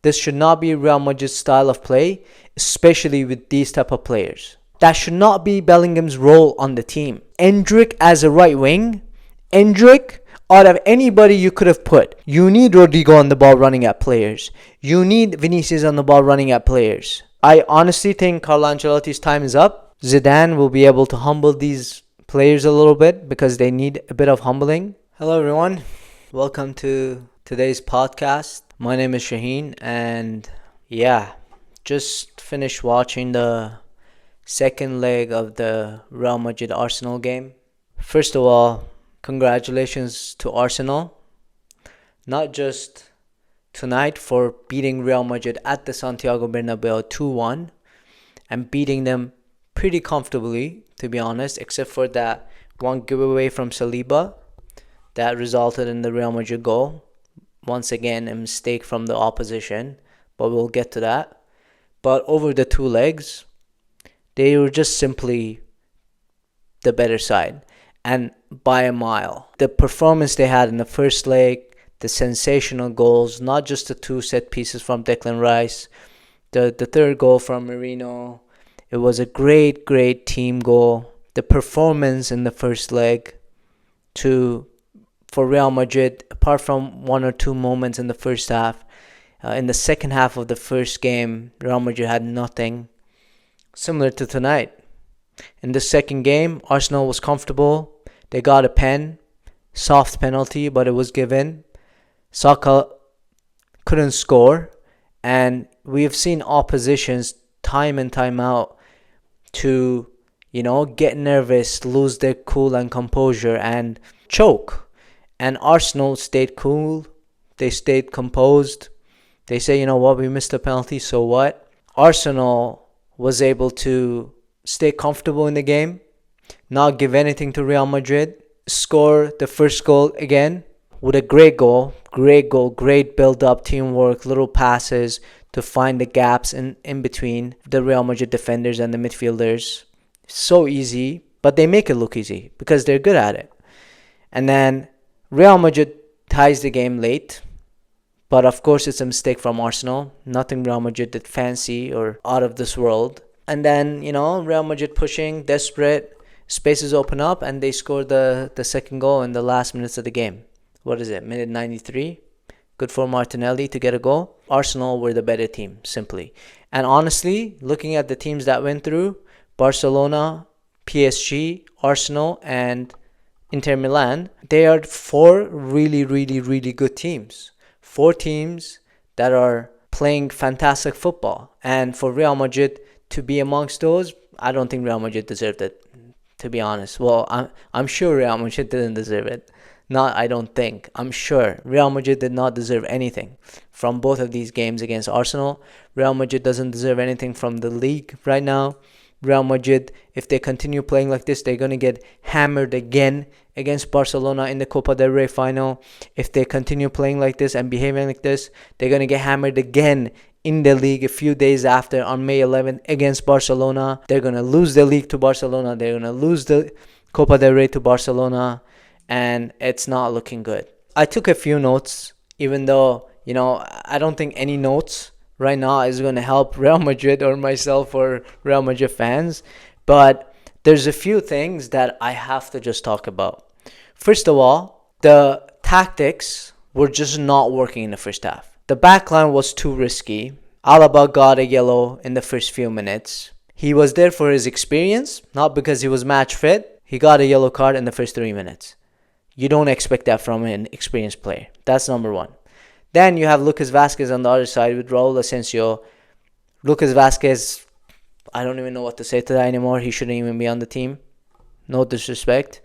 This should not be Real Madrid's style of play, especially with these type of players. That should not be Bellingham's role on the team. Endrick as a right wing, Endrick, out of anybody you could have put, you need Rodrigo on the ball running at players. You need Vinicius on the ball running at players. I honestly think Carlo Ancelotti's time is up. Zidane will be able to humble these players a little bit because they need a bit of humbling. Hello everyone, welcome to today's podcast. My name is Shaheen and just finished watching the second leg of the Real Madrid Arsenal game. First of all, congratulations to Arsenal, not just tonight for beating Real Madrid at the Santiago Bernabéu 2-1 and beating them pretty comfortably, to be honest, except for that one giveaway from Saliba that resulted in the Real Madrid goal. Once again, a mistake from the opposition, but we'll get to that. But over the two legs, they were just simply the better side, and by a mile. The performance they had in the first leg, the sensational goals, not just the two set pieces from Declan Rice, the third goal from Merino. It was a great team goal. The performance in the first leg for Real Madrid, apart from one or two moments in the first half, in the second half of the first game, Real Madrid had nothing. Similar to tonight. In the second game, Arsenal was comfortable. They got a soft penalty, but it was given. Saka couldn't score, and we've seen oppositions time and time out to, get nervous, lose their cool and composure, and choke. And Arsenal stayed cool. They stayed composed. They say, we missed a penalty, so what? Arsenal was able to stay comfortable in the game, not give anything to Real Madrid, score the first goal again with a great goal, great build-up, teamwork, little passes to find the gaps in between the Real Madrid defenders and the midfielders. So easy, but they make it look easy because they're good at it. And then Real Madrid ties the game late, but of course it's a mistake from Arsenal. Nothing Real Madrid did fancy or out of this world. And then, Real Madrid pushing, desperate, spaces open up, and they score the second goal in the last minutes of the game. What is it, minute 93? Good for Martinelli to get a goal. Arsenal were the better team, simply. And honestly, looking at the teams that went through, Barcelona, PSG, Arsenal, and Inter Milan, they are four really good teams. Four teams that are playing fantastic football. And for Real Madrid to be amongst those, I don't think Real Madrid deserved it, to be honest. Well, I'm sure Real Madrid didn't deserve it. I'm sure Real Madrid did not deserve anything from both of these games against Arsenal. Real Madrid doesn't deserve anything from the league right now. Real Madrid, if they continue playing like this, they're going to get hammered again against Barcelona in the Copa del Rey final. If they continue playing like this and behaving like this, they're going to get hammered again in the league a few days after on May 11th against Barcelona. They're going to lose the league to Barcelona. They're going to lose the Copa del Rey to Barcelona, and it's not looking good. I took a few notes, even though, I don't think any notes right now is going to help Real Madrid or myself or Real Madrid fans. But there's a few things that I have to just talk about. First of all, the tactics were just not working in the first half. The backline was too risky. Alaba got a yellow in the first few minutes. He was there for his experience, not because he was match fit. He got a yellow card in the first 3 minutes. You don't expect that from an experienced player. That's number one. Then you have Lucas Vazquez on the other side with Raul Asensio. Lucas Vazquez, I don't even know what to say to that anymore. He shouldn't even be on the team. No disrespect.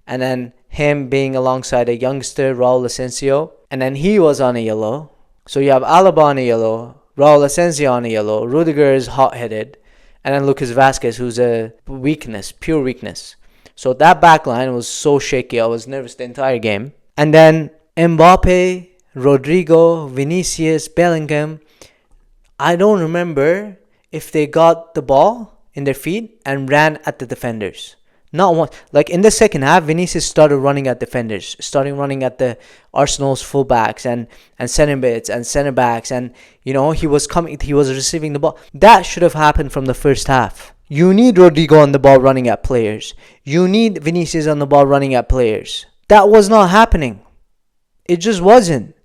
And then him being alongside a youngster, Raul Asensio. And then he was on a yellow. So you have Alaba on a yellow, Raul Asensio on a yellow, Rudiger is hot-headed, and then Lucas Vazquez, who's a weakness, pure weakness. So that back line was so shaky. I was nervous the entire game. And then Mbappe, Rodrigo, Vinicius, Bellingham, I don't remember if they got the ball in their feet and ran at the defenders. Not one. Like in the second half, Vinicius started running at defenders, starting running at the Arsenal's fullbacks and center mids and center backs, and he was receiving the ball. That should have happened from the first half. You need Rodrigo on the ball running at players. You need Vinicius on the ball running at players. That was not happening. It just wasn't.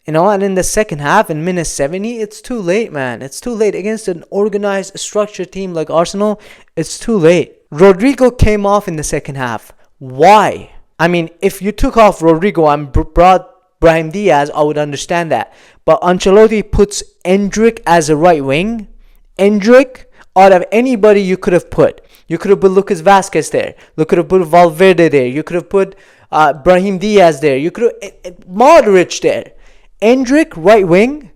And in the second half, in minute 70, it's too late, man. It's too late. Against an organized, structured team like Arsenal, it's too late. Rodrigo came off in the second half. Why? I mean, if you took off Rodrigo and brought Brahim Diaz, I would understand that. But Ancelotti puts Endrick as a right wing. Endrick, out of anybody you could have put. You could have put Lucas Vazquez there. You could have put Valverde there. You could have put Brahim Diaz there. You could have Modric there. Endrick, right wing.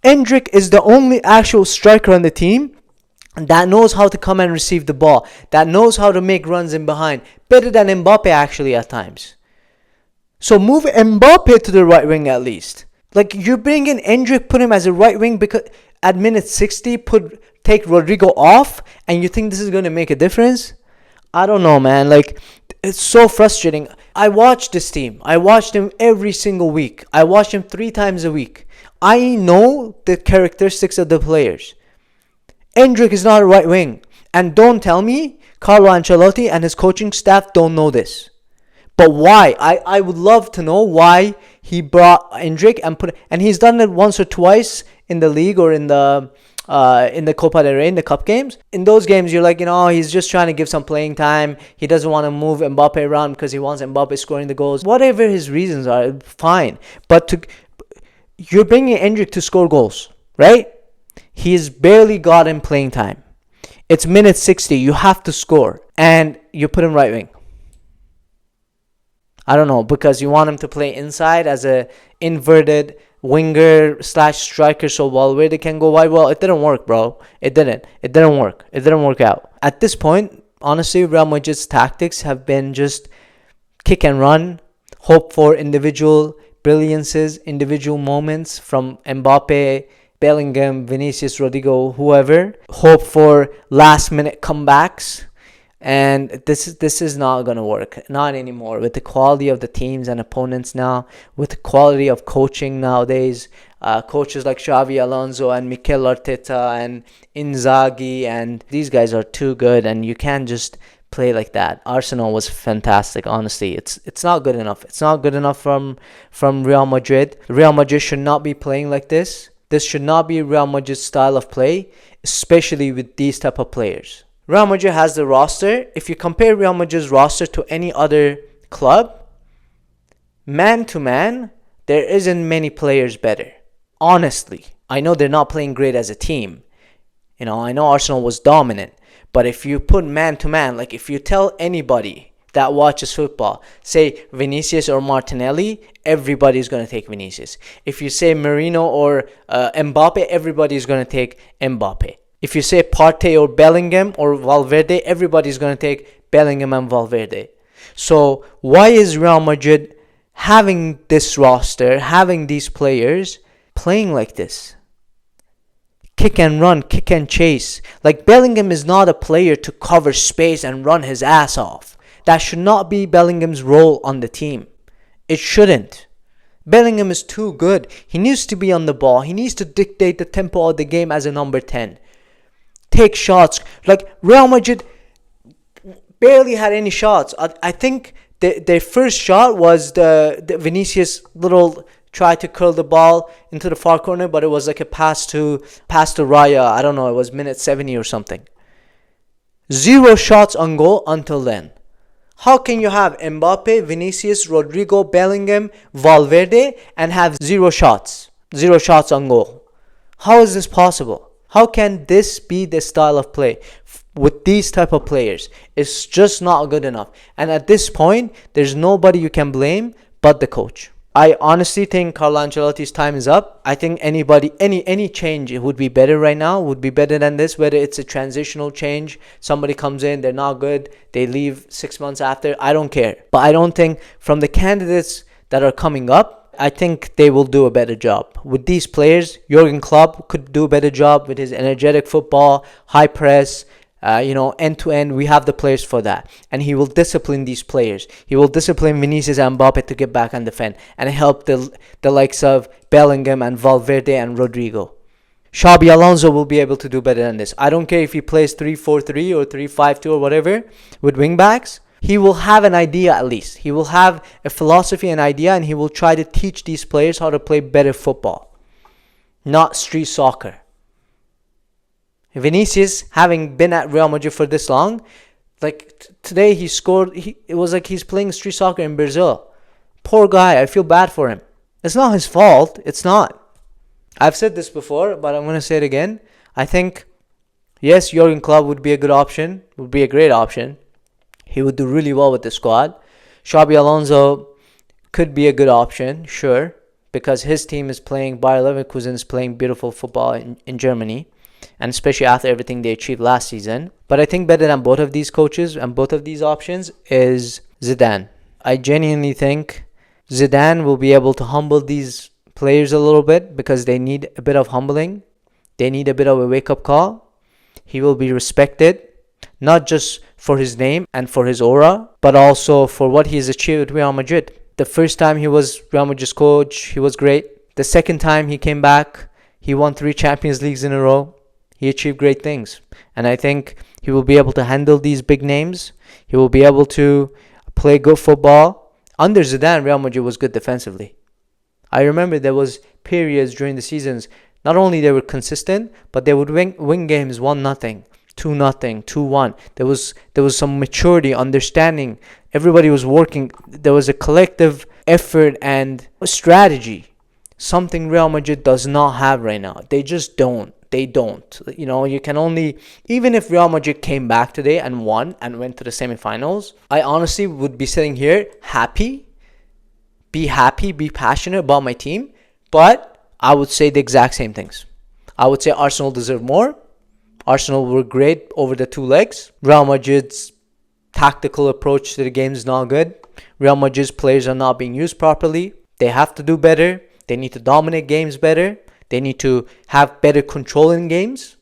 Endrick is the only actual striker on the team that knows how to come and receive the ball, that knows how to make runs in behind, better than Mbappe actually at times. So move Mbappe to the right wing at least. Like, you bring in Endrick, put him as a right wing because at minute 60, take Rodrigo off, and you think this is going to make a difference? I don't know, man. Like, it's so frustrating. I watch this team. I watch them every single week. I watch them 3 times a week. I know the characteristics of the players. Endrick is not a right wing. And don't tell me Carlo Ancelotti and his coaching staff don't know this. But why? I would love to know why he brought Endrick and he's done it once or twice in the league or in the Copa del Rey, in the cup games. In those games, you're like, he's just trying to give some playing time. He doesn't want to move Mbappe around because he wants Mbappe scoring the goals. Whatever his reasons are, fine. But you're bringing Endrick to score goals, right? He's barely gotten playing time. It's minute 60. You have to score. And you put him right wing. I don't know, because you want him to play inside as a inverted winger / striker so Valverde can go wide. Well, it didn't work, bro. It didn't work. It didn't work out. At this point, honestly, Real Madrid's tactics have been just kick and run, hope for individual brilliances, individual moments from Mbappe, Bellingham, Vinicius, Rodrigo, whoever. Hope for last minute comebacks. And this is not going to work. Not anymore. With the quality of the teams and opponents now, with the quality of coaching nowadays, coaches like Xavi Alonso and Mikel Arteta and Inzaghi, and these guys are too good, and you can't just play like that. Arsenal was fantastic, honestly. It's not good enough. It's not good enough from Real Madrid. Real Madrid should not be playing like this. This should not be Real Madrid's style of play, especially with these type of players. Real Madrid has the roster. If you compare Real Madrid's roster to any other club, man to man, there isn't many players better. Honestly, I know they're not playing great as a team. I know Arsenal was dominant. But if you put man to man, like if you tell anybody that watches football, say Vinicius or Martinelli, everybody's going to take Vinicius. If you say Merino or Mbappe, everybody's going to take Mbappe. If you say Partey or Bellingham or Valverde, everybody's going to take Bellingham and Valverde. So why is Real Madrid having this roster, having these players, playing like this? Kick and run, kick and chase. Like, Bellingham is not a player to cover space and run his ass off. That should not be Bellingham's role on the team. It shouldn't. Bellingham is too good. He needs to be on the ball. He needs to dictate the tempo of the game as a number 10. Take shots. Like, Real Madrid barely had any shots. I think their first shot was the Vinicius little try to curl the ball into the far corner, but it was like a pass to Raya. I don't know, it was minute 70 or something. 0 shots on goal until then. How can you have Mbappe, Vinicius, Rodrigo, Bellingham, Valverde and have 0 shots? 0 shots on goal. How is this possible? How can this be the style of play with these type of players? It's just not good enough. And at this point, there's nobody you can blame but the coach. I honestly think Carlo Ancelotti's time is up. I think any change would be better right now, would be better than this, whether it's a transitional change. Somebody comes in, they're not good, they leave 6 months after. I don't care. But I don't think from the candidates that are coming up, I think they will do a better job. With these players, Jurgen Klopp could do a better job with his energetic football, high press, end to end. We have the players for that. And he will discipline these players. He will discipline Vinicius and Mbappe to get back and defend and help the likes of Bellingham and Valverde and Rodrigo. Xabi Alonso will be able to do better than this. I don't care if he plays 3-4-3 or 3-5-2 or whatever with wing backs. He will have an idea at least. He will have a philosophy and idea, and he will try to teach these players how to play better football, not street soccer. Vinicius, having been at Real Madrid for this long, today he scored. It was like he's playing street soccer in Brazil. Poor guy. I feel bad for him. It's not his fault. It's not. I've said this before, but I'm going to say it again. I think, yes, Jurgen Klopp would be a good option. Would be a great option. He would do really well with the squad. Xabi Alonso could be a good option, sure, because his team is playing, Bayer Leverkusen is playing beautiful football in Germany, and especially after everything they achieved last season. But I think better than both of these coaches and both of these options is Zidane. I genuinely think Zidane will be able to humble these players a little bit because they need a bit of humbling. They need a bit of a wake-up call. He will be respected, not just for his name and for his aura, but also for what he has achieved at Real Madrid. The first time he was Real Madrid's coach, he was great. The second time he came back, he won 3 Champions Leagues in a row. He achieved great things. And I think he will be able to handle these big names. He will be able to play good football. Under Zidane, Real Madrid was good defensively. I remember there was periods during the seasons, not only they were consistent, but they would win games 1-0. 2-0, 2-1. There was some maturity, understanding. Everybody was working. There was a collective effort and strategy. Something Real Madrid does not have right now. They just don't. They don't. You can only, even if Real Madrid came back today and won and went to the semifinals, I honestly would be sitting here happy, be passionate about my team, but I would say the exact same things. I would say Arsenal deserve more. Arsenal were great over the 2 legs. Real Madrid's tactical approach to the game is not good. Real Madrid's players are not being used properly. They have to do better. They need to dominate games better. They need to have better control in games.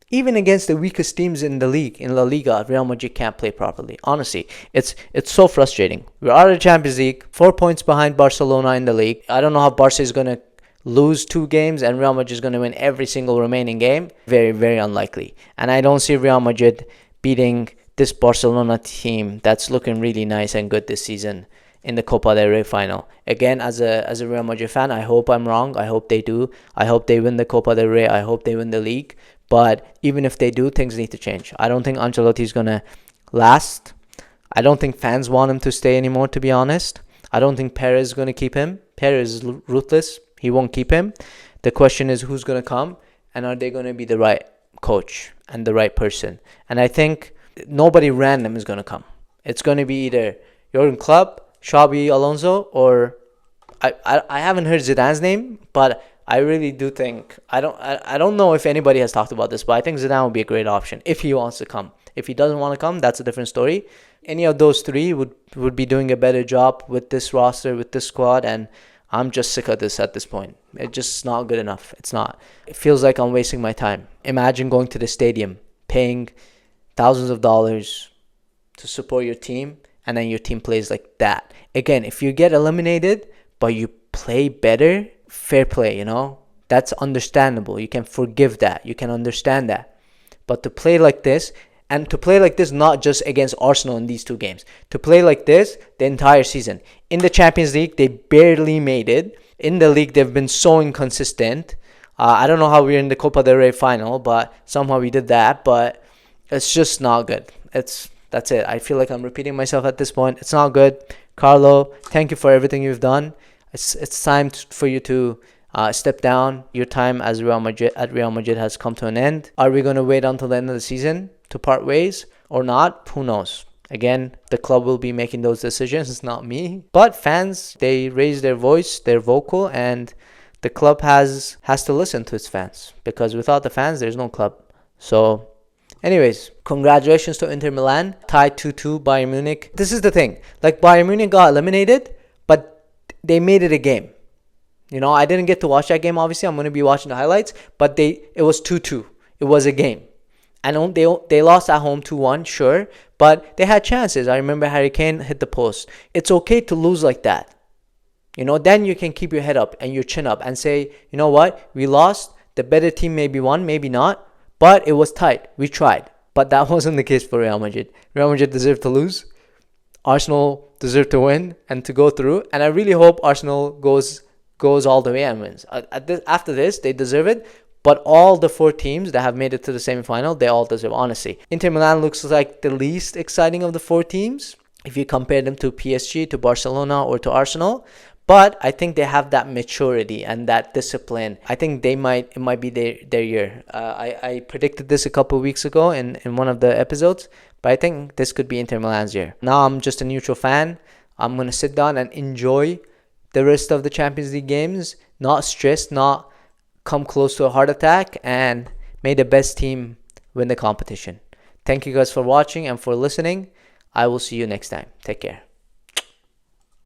Even against the weakest teams in the league, in La Liga, Real Madrid can't play properly. Honestly, it's so frustrating. We're out of the Champions League, 4 points behind Barcelona in the league. I don't know how Barca is going to lose 2 games and Real Madrid is going to win every single remaining game. Very, very unlikely. And I don't see Real Madrid beating this Barcelona team that's looking really nice and good this season in the Copa del Rey final. Again, as a Real Madrid fan, I hope I'm wrong. I hope they do. I hope they win the Copa del Rey. I hope they win the league. But even if they do, things need to change. I don't think Ancelotti is going to last. I don't think fans want him to stay anymore, to be honest. I don't think Perez is going to keep him. Perez is ruthless. He won't keep him. The question is who's going to come and are they going to be the right coach and the right person. And I think nobody random is going to come. It's going to be either Jurgen Klopp, Xabi Alonso, or I haven't heard Zidane's name, but I really do think, I don't know if anybody has talked about this, but I think Zidane would be a great option if he wants to come. If he doesn't want to come, that's a different story. Any of those 3 would be doing a better job with this roster, with this squad, and I'm just sick of this at this point. It's just not good enough. It's not. It feels like I'm wasting my time. Imagine going to the stadium, paying thousands of dollars to support your team, and then your team plays like that. Again, if you get eliminated, but you play better, fair play, That's understandable. You can forgive that. You can understand that. But to play like this, and to play like this not just against Arsenal in these 2 games, to play like this the entire season. In the Champions League, they barely made it. In the league, they've been so inconsistent. I don't know how we're in the Copa del Rey final, but somehow we did that. But it's just not good. That's it. I feel like I'm repeating myself at this point. It's not good. Carlo, thank you for everything you've done. It's time for you to step down. Your time as Real Madrid has come to an end. Are we going to wait until the end of the season to part ways or not? Who knows? Again, the club will be making those decisions. It's not me. But fans, they raise their voice, they're vocal, and the club has to listen to its fans, because without the fans, there's no club. So, anyways, congratulations to Inter Milan. Tied 2-2 Bayern Munich. This is the thing. Like, Bayern Munich got eliminated, but they made it a game. I didn't get to watch that game, obviously. I'm going to be watching the highlights. But it was 2-2. It was a game. And they lost at home 2-1, sure, but they had chances. I remember Harry Kane hit the post. It's okay to lose like that. Then you can keep your head up and your chin up and say, you know what, we lost. The better team maybe won, maybe not, but it was tight. We tried. But that wasn't the case for Real Madrid. Real Madrid deserved to lose. Arsenal deserved to win and to go through. And I really hope Arsenal goes all the way and wins. After this, they deserve it. But all the 4 teams that have made it to the semi-final, they all deserve, honestly. Inter Milan looks like the least exciting of the 4 teams if you compare them to PSG, to Barcelona, or to Arsenal. But I think they have that maturity and that discipline. I think it might be their year. I predicted this a couple of weeks ago in one of the episodes, but I think this could be Inter Milan's year. Now I'm just a neutral fan. I'm going to sit down and enjoy the rest of the Champions League games, not stressed, not come close to a heart attack, and may the best team win the competition. Thank you guys for watching and for listening. I will see you next time. Take care.